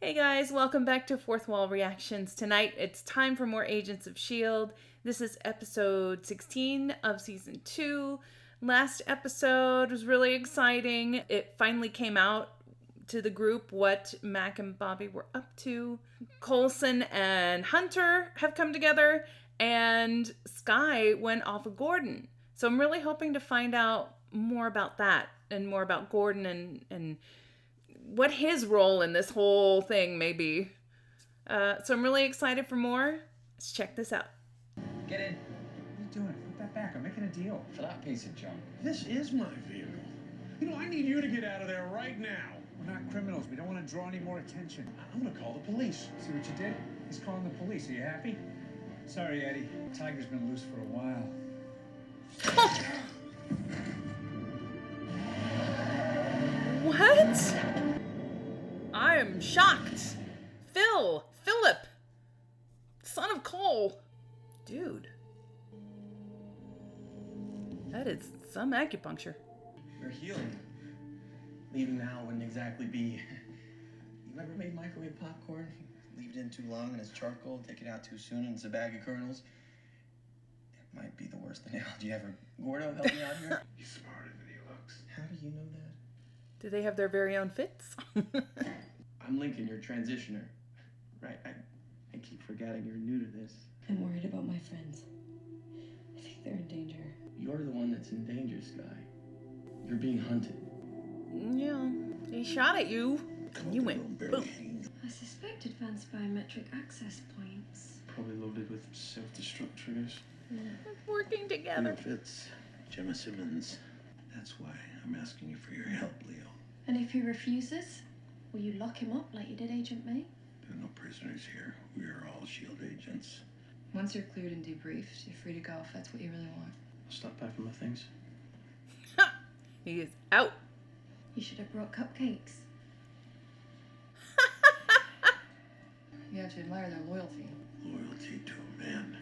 Hey guys, welcome back to Fourth Wall Reactions. Tonight it's time for more Agents of S.H.I.E.L.D. This is episode 16 of season 2. Last episode was really exciting. It finally came out to the group what Mac and Bobby were up to. Coulson and Hunter have come together, and Skye went off of Gordon. So I'm really hoping to find out more about that and more about Gordon and what his role in this whole thing may be. So I'm really excited for more. Let's check this out. Get in. What are you doing? Put that back. I'm making a deal. For that piece of junk. This is my vehicle. You know, I need you to get out of there right now. We're not criminals. We don't want to draw any more attention. I'm gonna call the police. See what you did? He's calling the police. Are you happy? Sorry, Eddie. Tiger's been loose for a while. What? I am shocked. Philip, son of Cole. Dude. That is some acupuncture. You're healing. Leaving now wouldn't exactly be... You ever made microwave popcorn? Leave it in too long and it's charcoal, take it out too soon and it's a bag of kernels. It might be the worst analogy ever. Gordo, help me out here. He's smarter than he looks. How do you know that? Do they have their very own fits? I'm Lincoln, your transitioner. Right, I keep forgetting you're new to this. I'm worried about my friends. I think they're in danger. You're the one that's in danger, Skye. You're being hunted. Yeah, he shot at you, and you went boom. I suspect advanced biometric access points. Probably loaded with self-destruct triggers. Working together. Fitz, Gemma Simmons. That's why I'm asking you for your help, Leo. And if he refuses, will you lock him up like you did Agent May? There are no prisoners here. We are all S.H.I.E.L.D. agents. Once you're cleared and debriefed, you're free to go if that's what you really want. I'll stop packing my things. He is out. You should have brought cupcakes. You have to admire their loyalty. Loyalty to a man,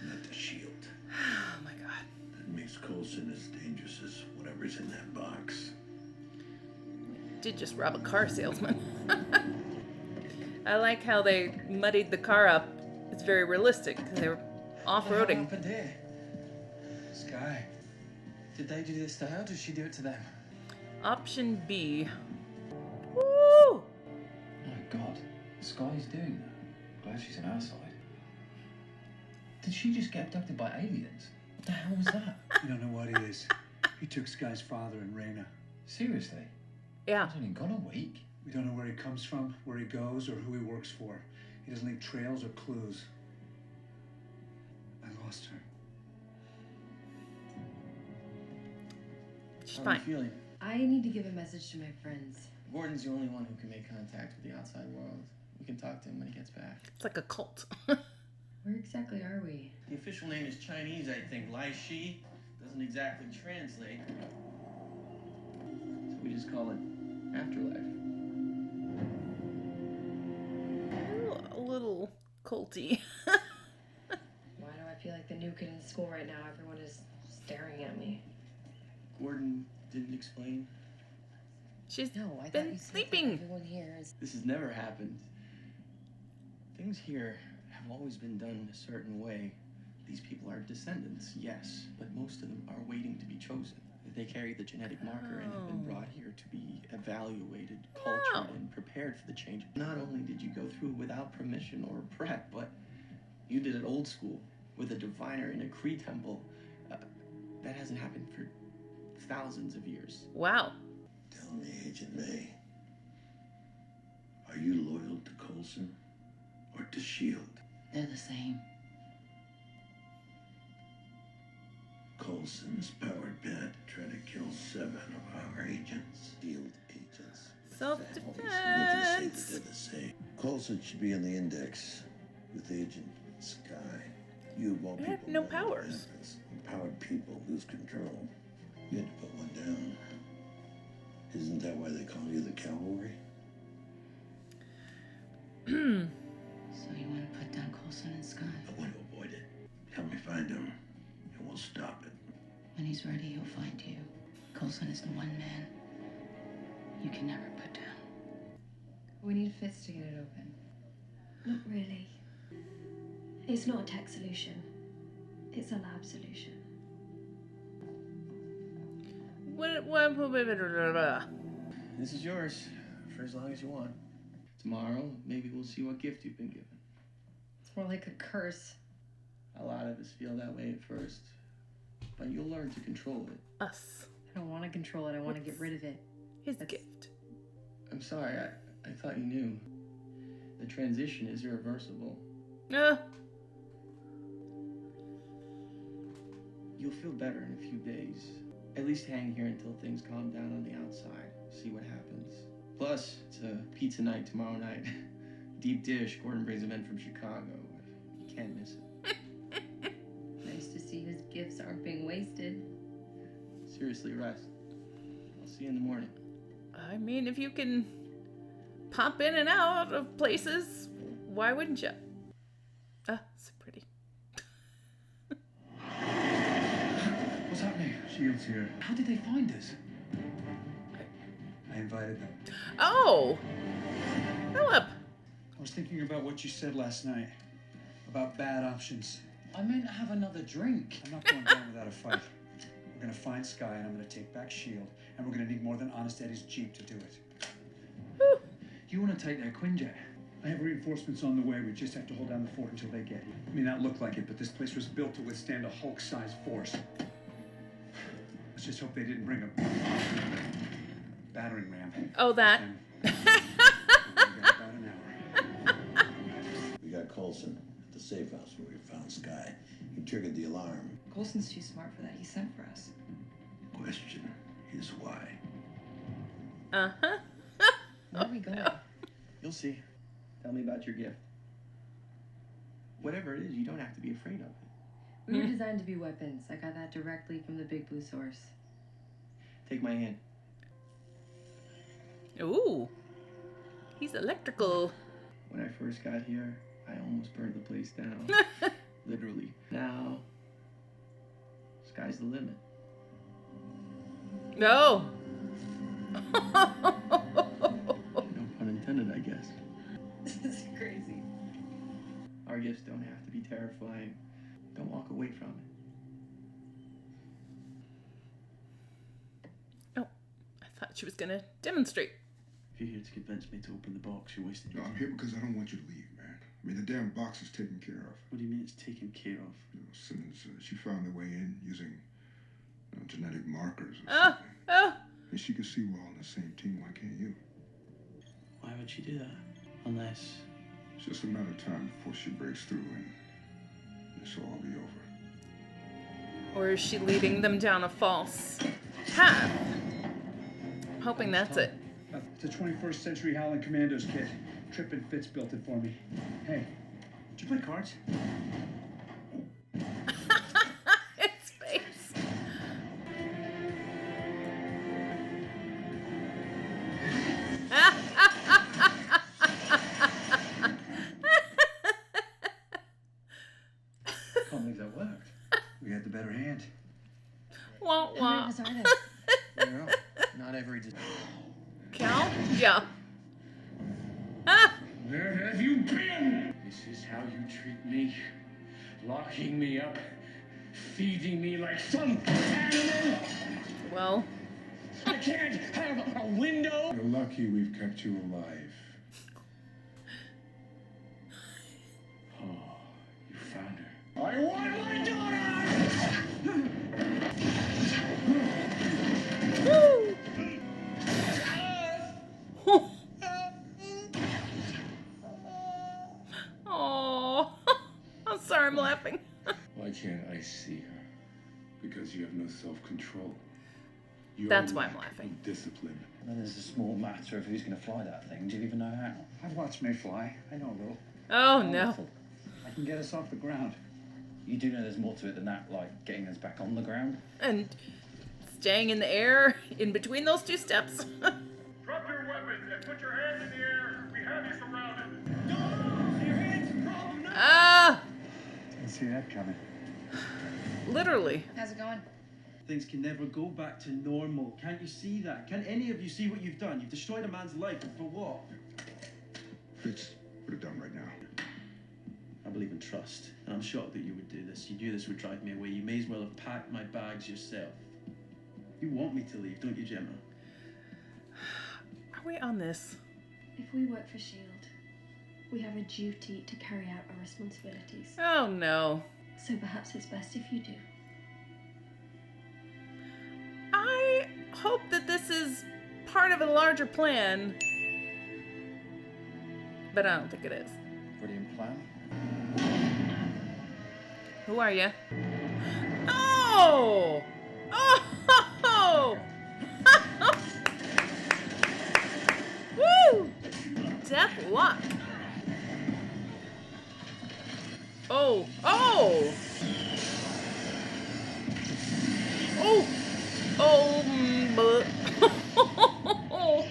not to S.H.I.E.L.D. Oh my god. That makes Coulson as dangerous as whatever's in that box. Did just rob a car salesman. I like how they muddied the car up. It's very realistic because they were off-roading. What happened here? Skye. Did they do this to her or did she do it to them? Option B. Woo! Oh my god, Skye's doing that. Glad she's on our side. Did she just get abducted by aliens? What the hell was that? You don't know what he is. He took Skye's father and Raina. Seriously? Yeah. He's only gone a week. We don't know where he comes from, where he goes, or who he works for. He doesn't leave trails or clues. I lost her. She's How are fine. you feeling? I need to give a message to my friends. Gordon's the only one who can make contact with the outside world. We can talk to him when he gets back. It's like a cult. Where exactly are we? The official name is Chinese, I think. Lai-Shi doesn't exactly translate. So we just call it Afterlife. A little culty. Why do I feel like the new kid in school right now? Everyone is staring at me. Gordon didn't explain. She's No, I thought been you said that sleeping. everyone here is... This has never happened. Things here have always been done in a certain way. These people are descendants, yes, but most of them are waiting to be chosen. They carry the genetic marker and have been brought here to be evaluated, cultured, and prepared for the change. Not only did you go through without permission or prep, but you did it old school with a diviner in a Cree temple. That hasn't happened for thousands of years. Wow. Tell me, Agent May, are you loyal to Coulson or to S.H.I.E.L.D.? They're the same. Coulson is powered bad to try to kill 7 of our agents. S.H.I.E.L.D. agents. Self-defense. They're the same. Coulson should be on the index with Agent Skye. You want They have people no knowing what powers. happens. Empowered people lose control. You had to put one down. Isn't that why they call you the cavalry? So you want to put down Coulson and Skye? I want to avoid it. Help me find him, and we'll stop it. When he's ready, he'll find you. Coulson is the one man you can never put down. We need Fitz to get it open. Not really. It's not a tech solution. It's a lab solution. This is yours for as long as you want. Tomorrow, maybe we'll see what gift you've been given. It's more like a curse. A lot of us feel that way at first, but you'll learn to control it. Us. I don't want to control it. I want to get rid of it. His gift. I'm sorry, I thought you knew. The transition is irreversible. You'll feel better in a few days. At least hang here until things calm down on the outside. See what happens. Plus, it's a pizza night tomorrow night. Deep dish. Gordon brings them in from Chicago. You can't miss it. Nice to see his gifts aren't being wasted. Seriously, rest. I'll see you in the morning. I mean, if you can pop in and out of places, why wouldn't you? Ah, so pretty. What's happening? S.H.I.E.L.D's here. How did they find us? I invited them. Oh! Philip! I was thinking about what you said last night. About bad options. I meant have another drink. I'm not going down without a fight. We're gonna find S.H.I.E.L.D. and I'm gonna take back S.H.I.E.L.D. and we're gonna need more than Honest Eddie's Jeep to do it. Whew. You want to take their Quinjet? I have reinforcements on the way. We just have to hold down the fort until they get here. It may not look like it, but this place was built to withstand a Hulk-sized force. Let's just hope they didn't bring a battering ram. Oh, that. We got about an hour. We got Coulson at the safe house where we found S.H.I.E.L.D. He triggered the alarm. Coulson's too smart for that. He sent for us. Question is why. Uh-huh. Where are we going? You'll see. Tell me about your gift. Whatever it is, you don't have to be afraid of it. We were designed to be weapons. I got that directly from the Big Blue source. Take my hand. Ooh. He's electrical. When I first got here, I almost burned the place down. Literally. Now, sky's the limit. No. No pun intended, I guess. This is crazy. Our gifts don't have to be terrifying. Don't walk away from it. Oh, I thought she was gonna demonstrate. If you're here to convince me to open the box, you're wasting No, your I'm time. here because I don't want you to leave, man. I mean, the damn box is taken care of. What do you mean it's taken care of? You know, since she found her way in using genetic markers or Oh, something. oh. And she could see we're all on the same team. Why can't you? Why would she do that? Unless... It's just a matter of time before she breaks through and this will all be over. Or is she leading them down a false path? I'm hoping that's it. It's a 21st century Howling Commandos kit. Tripp and Fitz built it for me. Hey, did you play cards? Its face. I can't believe that worked. We had the better hand. Wah, How many wah. of us are there? You're up. Not every... Count? Yeah. Ah! Where have you been? This is how you treat me. Locking me up, feeding me like some animal. Well, I can't have a window. You're lucky we've kept you alive. Oh, you found her. I want my daughter! woo! Oh, I'm sorry, I'm laughing. Why can't I see her? Because you have no self-control. You That's are why I'm lack laughing. of discipline. Then there's a small matter of who's going to fly that thing. Do you even know how? I've watched May fly. I know a little. Oh no. I can get us off the ground. You do know there's more to it than that, like getting us back on the ground? And staying in the air in between those two steps. Drop your weapons and put your hands in the air. We have you surrounded. Ah! Didn't see that coming. Literally. How's it going? Things can never go back to normal. Can't you see that? Can any of you see what you've done? You've destroyed a man's life, and for what? Let's put it down right now. I believe in trust, and I'm shocked that you would do this. You knew this would drive me away. You may as well have packed my bags yourself. You want me to leave, don't you, Gemma? Are we on this? If we work for S.H.I.E.L.D, we have a duty to carry out our responsibilities. Oh no. So perhaps it's best if you do. I hope that this is part of a larger plan. But I don't think it is. Brilliant plan. Who are you? Oh! Oh! Woo! Death luck. Oh! Oh! Oh! Oh! Oh!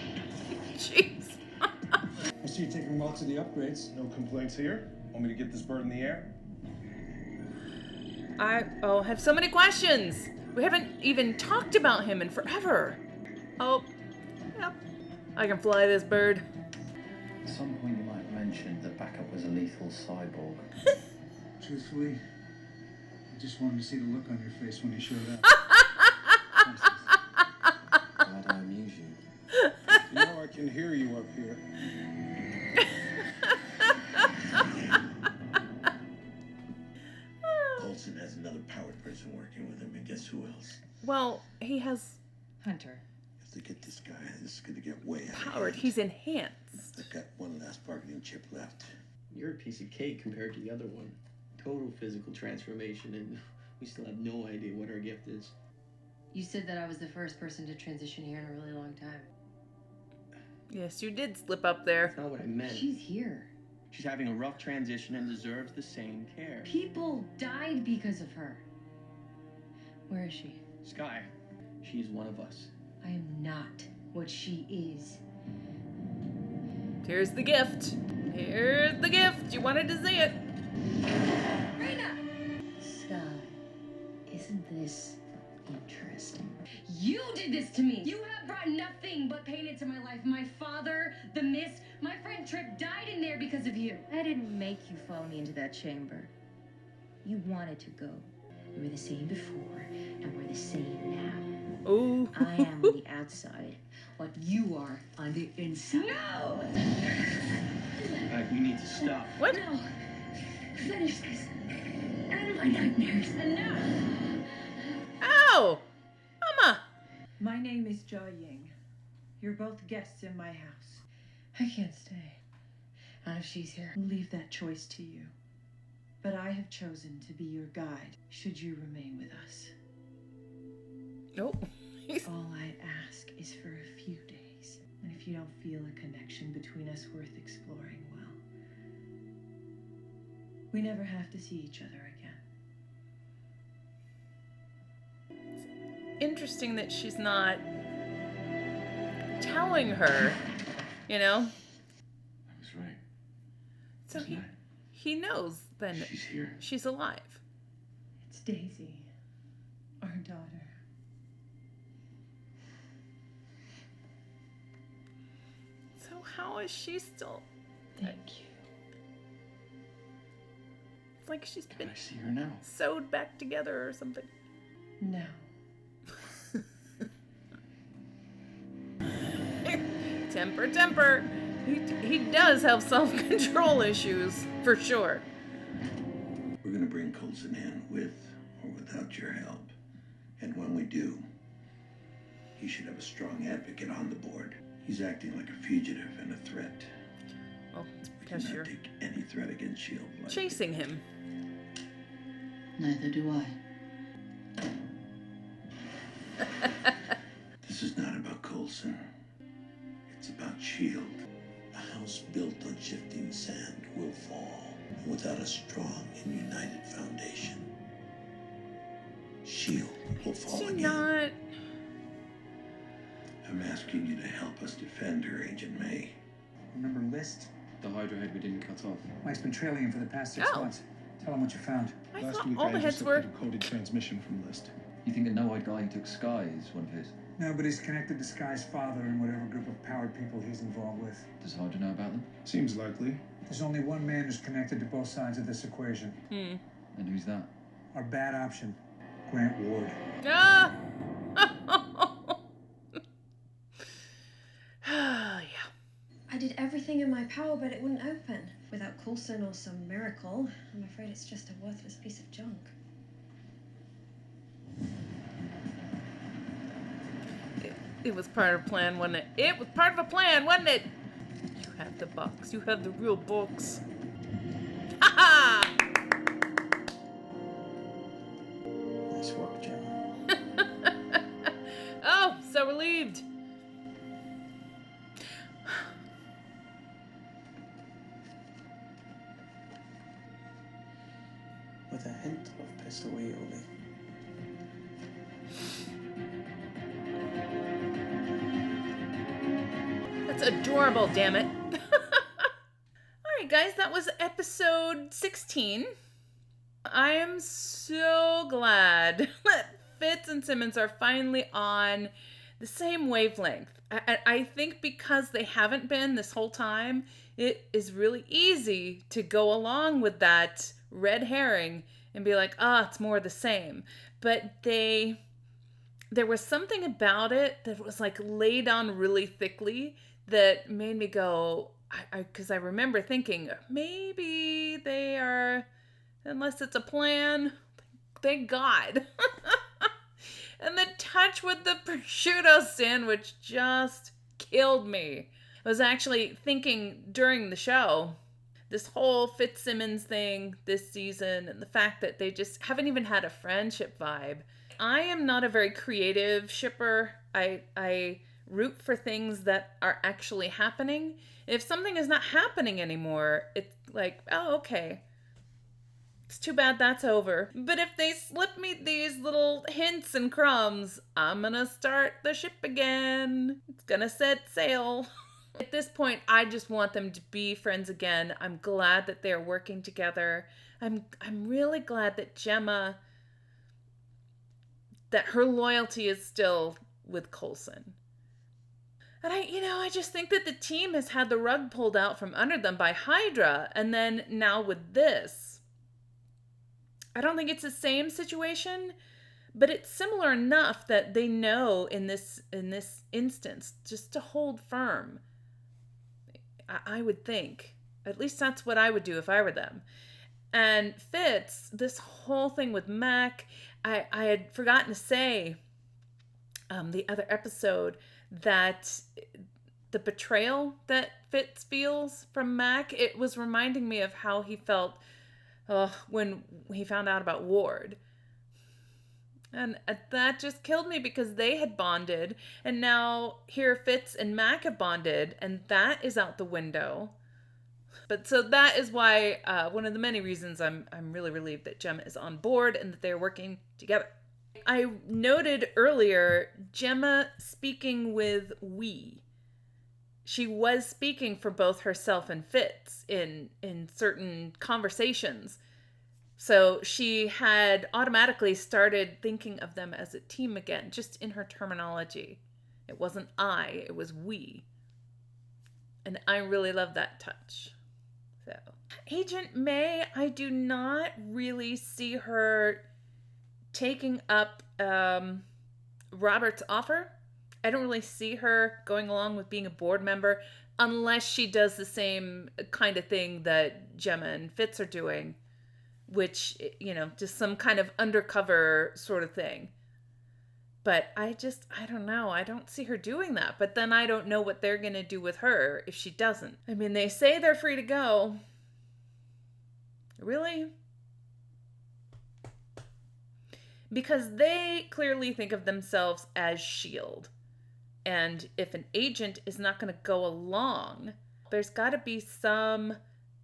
Jeez. I see you taking well to the upgrades. No complaints here. Want me to get this bird in the air? I have so many questions. We haven't even talked about him in forever. Oh, yep. I can fly this bird. At some point you might have mentioned that Backup was a lethal cyborg. Truthfully, I just wanted to see the look on your face when you showed up. Glad I amuse you. You know I can hear you up here. Coulson has another powered person working with him, and guess who else? Well, he has Hunter. If they get this guy, this is gonna get way out of powered. hand. He's enhanced. I've got one last bargaining chip left. You're a piece of cake compared to the other one. Total physical transformation, and we still have no idea what her gift is. You said that I was the first person to transition here in a really long time. Yes, you did slip up there. That's not what I meant. She's here. She's having a rough transition and deserves the same care. People died because of her. Where is she? Sky, she's one of us. I am not what she is. Here's the gift. Here's the gift. You wanted to see it. Raina! Sky, isn't this interesting? You did this to me! You have brought nothing but pain into my life. My father, the mist, my friend Tripp died in there because of you. I didn't make you follow me into that chamber. You wanted to go. We were the same before, and we're the same now. Oh. I am on the outside, what you are on the inside. No! Alright, we need to stop. What? No! Finish this. End my nightmares. Enough! Ow! Mama! My name is Jia Ying. You're both guests in my house. I can't stay. Not if she's here. Leave that choice to you. But I have chosen to be your guide, should you remain with us. Nope. All I ask is for a few days. And if you don't feel a connection between us worth exploring, well, we never have to see each other again. Interesting that she's not telling her, you know? I was right. So he knows then that She's here. she's alive. It's Daisy, our daughter. So how is she still... Thank you. It's like she's been I see her now. sewed back together or something. No. Temper. He does have self-control issues, for sure. We're gonna bring Coulson in with or without your help. And when we do, he should have a strong advocate on the board. He's acting like a fugitive and a threat. Well, it's We because cannot you're take any threat against S.H.I.E.L.D. like chasing him. Neither do I. This is not about Coulson. It's about S.H.I.E.L.D. A house built on shifting sand will fall. And without a strong and united foundation, S.H.I.E.L.D. will fall Do again. not... I'm asking you to help us defend her, Agent May. Remember List? The Hydra head we didn't cut off. Mike's been trailing him for the past 6 Oh. months. Tell him what you found. I Last thought week all I the heads intercepted were... a coded transmission from List. You think the no-eyed guy who took Sky is one of his? No, but he's connected to Sky's father and whatever group of powered people he's involved with. Does Hydra know about them? Seems likely. There's only one man who's connected to both sides of this equation. And who's that? Our bad option, Grant Ward. Ah! Yeah. I did everything in my power, but it wouldn't open. Without Coulson or some miracle, I'm afraid it's just a worthless piece of junk. It was part of a plan, wasn't it? It was part of a plan, wasn't it? You have the box. You have the real box. Ha ha! Nice work, Gemma. Oh, so relieved. With a hint of pesto aioli. That's adorable, damn it. Alright, guys, that was episode 16. I am so glad that Fitz and Simmons are finally on the same wavelength. I think because they haven't been this whole time, it is really easy to go along with that red herring and be like, it's more the same. But there was something about it that was like laid on really thickly that made me go, because I remember thinking, maybe they are, unless it's a plan, thank God. And the touch with the prosciutto sandwich just killed me. I was actually thinking during the show, this whole Fitzsimmons thing this season and the fact that they just haven't even had a friendship vibe. I am not a very creative shipper. I root for things that are actually happening. If something is not happening anymore, it's like, oh, okay. It's too bad that's over. But if they slip me these little hints and crumbs, I'm gonna start the ship again. It's gonna set sail. At this point, I just want them to be friends again. I'm glad that they're working together. I'm really glad that Gemma, that her loyalty is still with Coulson. And I just think that the team has had the rug pulled out from under them by Hydra, and then now with this. I don't think it's the same situation, but it's similar enough that they know in this instance just to hold firm. I would think. At least that's what I would do if I were them. And Fitz, this whole thing with Mac, I had forgotten to say the other episode that the betrayal that Fitz feels from Mac, it was reminding me of how he felt when he found out about Ward. And that just killed me because they had bonded, and now here Fitz and Mac have bonded, and that is out the window. But so that is why one of the many reasons I'm really relieved that Gemma is on board and that they're working together. I noted earlier Gemma speaking with we. She was speaking for both herself and Fitz in certain conversations. So she had automatically started thinking of them as a team again, just in her terminology. It wasn't I, it was we. And I really love that touch. So, Agent May, I do not really see her taking up Robert's offer. I don't really see her going along with being a board member unless she does the same kind of thing that Gemma and Fitz are doing, which, just some kind of undercover sort of thing. But I don't know. I don't see her doing that. But then I don't know what they're going to do with her if she doesn't. I mean, they say they're free to go. Really? Because they clearly think of themselves as S.H.I.E.L.D. And if an agent is not going to go along, there's got to be some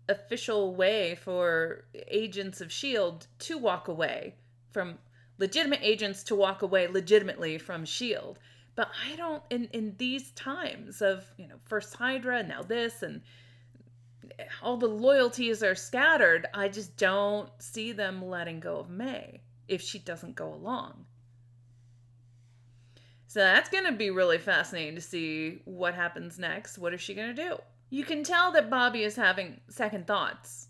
official way for agents of S.H.I.E.L.D. to walk away from legitimate agents to walk away legitimately from S.H.I.E.L.D. But I don't, in these times of, first Hydra, now this, and all the loyalties are scattered, I just don't see them letting go of May if she doesn't go along. So that's going to be really fascinating to see what happens next. What is she going to do? You can tell that Bobby is having second thoughts.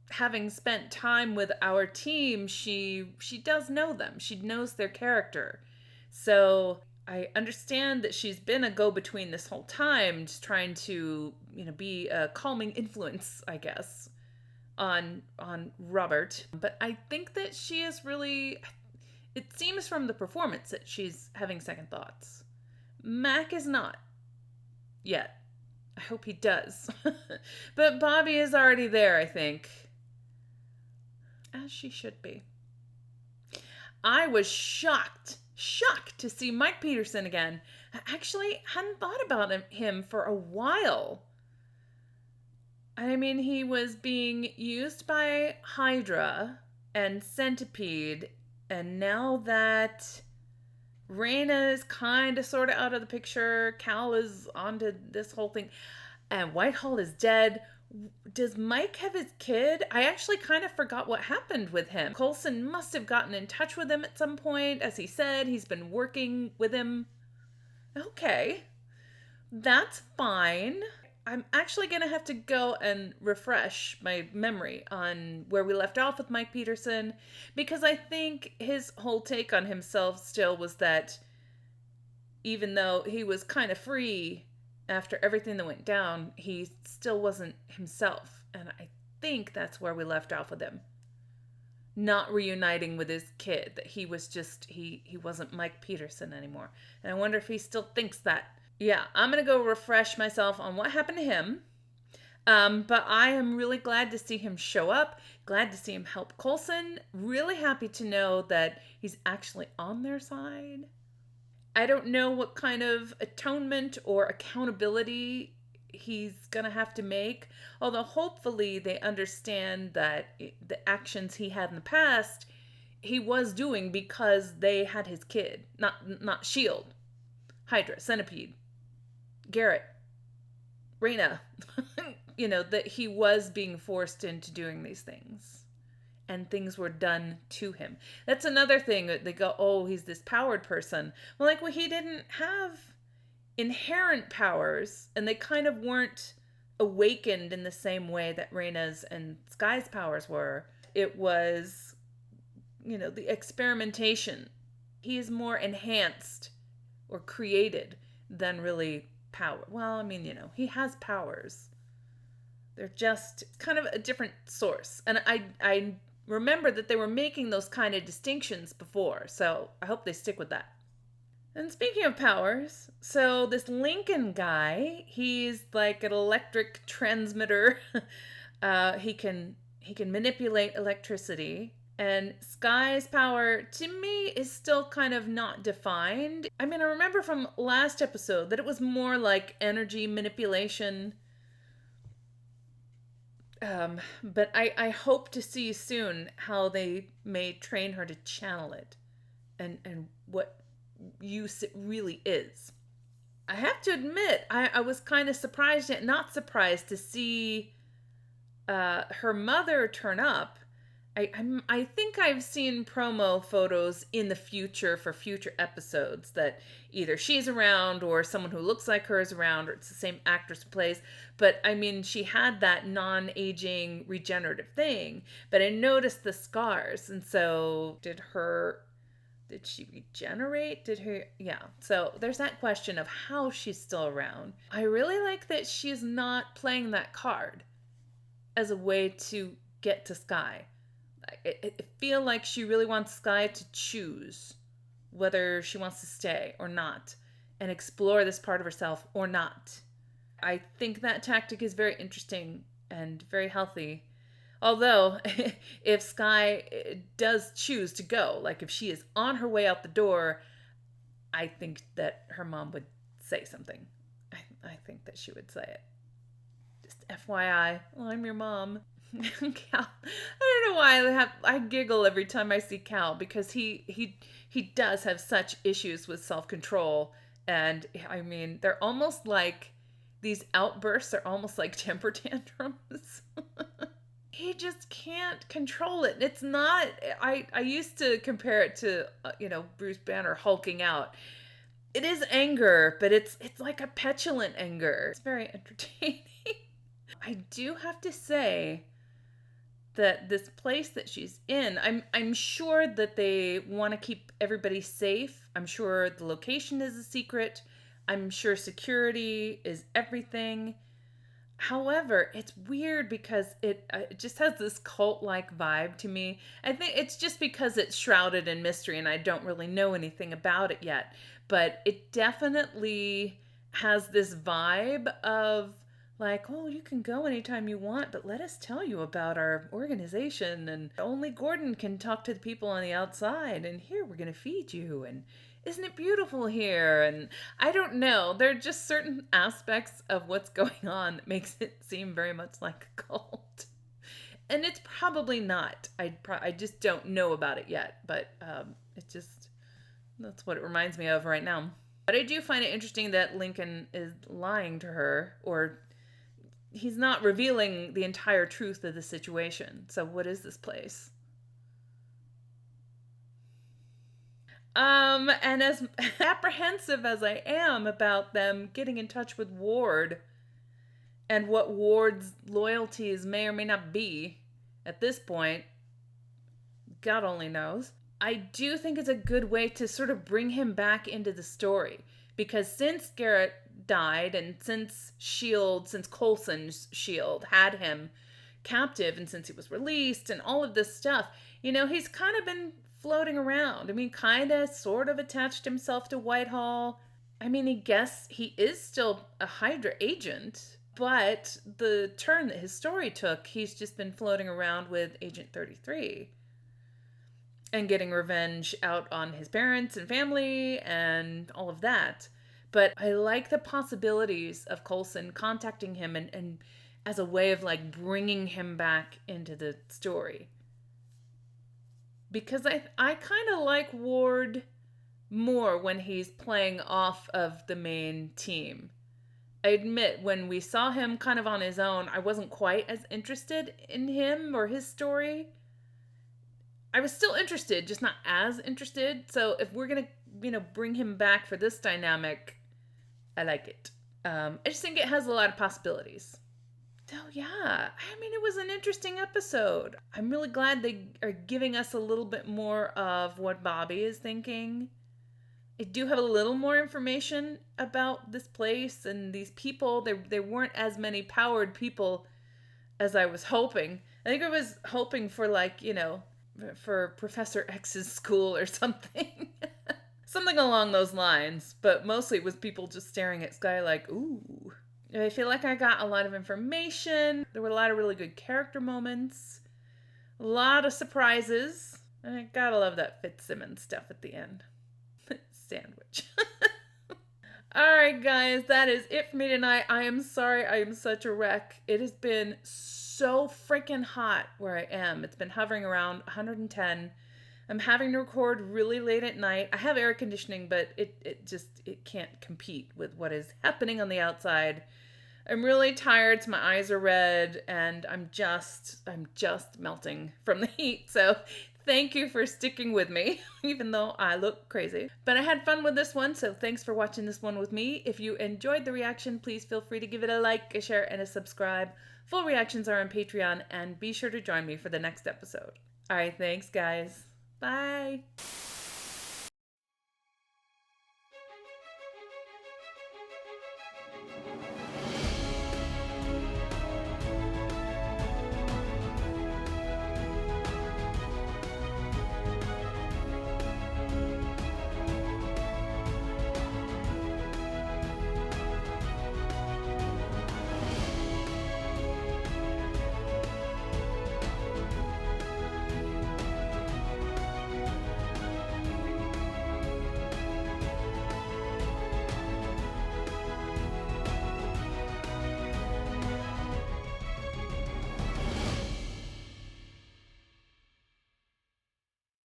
Having spent time with our team, she does know them. She knows their character. So I understand that she's been a go-between this whole time, just trying to, be a calming influence, I guess, on Robert. But I think that she is really, it seems from the performance that she's having second thoughts. Mac is not yet. I hope he does. But Bobby is already there, I think. As she should be. I was shocked to see Mike Peterson again. I actually hadn't thought about him for a while. I mean, he was being used by Hydra and Centipede, and now that Raina is kind of sort of out of the picture, Cal is onto this whole thing, and Whitehall is dead. Does Mike have his kid? I actually kind of forgot what happened with him. Coulson must have gotten in touch with him at some point. As he said, he's been working with him. Okay, that's fine. I'm actually going to have to go and refresh my memory on where we left off with Mike Peterson, because I think his whole take on himself still was that even though he was kind of free after everything that went down, he still wasn't himself. And I think that's where we left off with him. Not reuniting with his kid, that he was just, he wasn't Mike Peterson anymore. And I wonder if he still thinks that. Yeah, I'm going to go refresh myself on what happened to him. But I am really glad to see him show up. Glad to see him help Coulson. Really happy to know that he's actually on their side. I don't know what kind of atonement or accountability he's going to have to make. Although hopefully they understand that the actions he had in the past, he was doing because they had his kid. Not S.H.I.E.L.D. Hydra, Centipede, Garrett, Raina. That he was being forced into doing these things. And things were done to him. That's another thing. They go, oh, he's this powered person. Well, he didn't have inherent powers, and they kind of weren't awakened in the same way that Raina's and Sky's powers were. It was, the experimentation. He is more enhanced or created than really power. Well, he has powers. They're just kind of a different source. And I remember that they were making those kind of distinctions before, so I hope they stick with that. And speaking of powers, so this Lincoln guy, he's like an electric transmitter. He can manipulate electricity. And Sky's power, to me, is still kind of not defined. I remember from last episode that it was more like energy manipulation. But I hope to see soon how they may train her to channel it and what use it really is. I have to admit, I was kind of surprised yet not surprised to see her mother turn up. I think I've seen promo photos in the future for future episodes that either she's around or someone who looks like her is around, or it's the same actress who plays. But she had that non-aging regenerative thing, but I noticed the scars. And so did she regenerate? Yeah. So there's that question of how she's still around. I really like that she's not playing that card as a way to get to Sky. I feel like she really wants Sky to choose whether she wants to stay or not and explore this part of herself or not. I think that tactic is very interesting and very healthy. Although, if Sky does choose to go, like if she is on her way out the door, I think that her mom would say something. I think that she would say it. Just FYI, I'm your mom. Cal, I don't know why I giggle every time I see Cal, because he does have such issues with self-control, and they're almost like these outbursts are almost like temper tantrums. he just can't control it. It's not, I used to compare it to, Bruce Banner hulking out. It is anger, but it's like a petulant anger. It's very entertaining. I do have to say that this place that she's in, I'm sure that they want to keep everybody safe. I'm sure the location is a secret. I'm sure security is everything. However, it's weird because it just has this cult-like vibe to me. I think it's just because it's shrouded in mystery and I don't really know anything about it yet. But it definitely has this vibe of like, oh, you can go anytime you want, but let us tell you about our organization. And only Gordon can talk to the people on the outside. And here, we're going to feed you. And isn't it beautiful here? And I don't know. There are just certain aspects of what's going on that makes it seem very much like a cult. And it's probably not. I just don't know about it yet. But that's what it reminds me of right now. But I do find it interesting that Lincoln is lying to her, or he's not revealing the entire truth of the situation. So what is this place? And as apprehensive as I am about them getting in touch with Ward and what Ward's loyalties may or may not be at this point, God only knows. I do think it's a good way to sort of bring him back into the story, because since Garrett died and since Coulson's S.H.I.E.L.D. had him captive and since he was released and all of this stuff, he's kind of been floating around. I mean, kind of, sort of attached himself to Whitehall. I mean, I guess he is still a Hydra agent, but the turn that his story took, he's just been floating around with Agent 33 and getting revenge out on his parents and family and all of that. But I like the possibilities of Coulson contacting him and as a way of like bringing him back into the story. Because I kind of like Ward more when he's playing off of the main team. I admit, when we saw him kind of on his own, I wasn't quite as interested in him or his story. I was still interested, just not as interested. So if we're going to, bring him back for this dynamic, I like it. I just think it has a lot of possibilities. So yeah, I mean, it was an interesting episode. I'm really glad they are giving us a little bit more of what Bobby is thinking. I do have a little more information about this place and these people. There weren't as many powered people as I was hoping. I think I was hoping for for Professor X's school or something. Something along those lines. But mostly it was people just staring at Sky like, ooh. I feel like I got a lot of information. There were a lot of really good character moments. A lot of surprises. And I gotta love that Fitzsimmons stuff at the end. Sandwich. Alright guys, that is it for me tonight. I am sorry I am such a wreck. It has been so freaking hot where I am. It's been hovering around 110. I'm having to record really late at night. I have air conditioning, but it can't compete with what is happening on the outside. I'm really tired, so my eyes are red, and I'm just melting from the heat. So thank you for sticking with me, even though I look crazy. But I had fun with this one, so thanks for watching this one with me. If you enjoyed the reaction, please feel free to give it a like, a share, and a subscribe. Full reactions are on Patreon, and be sure to join me for the next episode. All right, thanks, guys. Bye.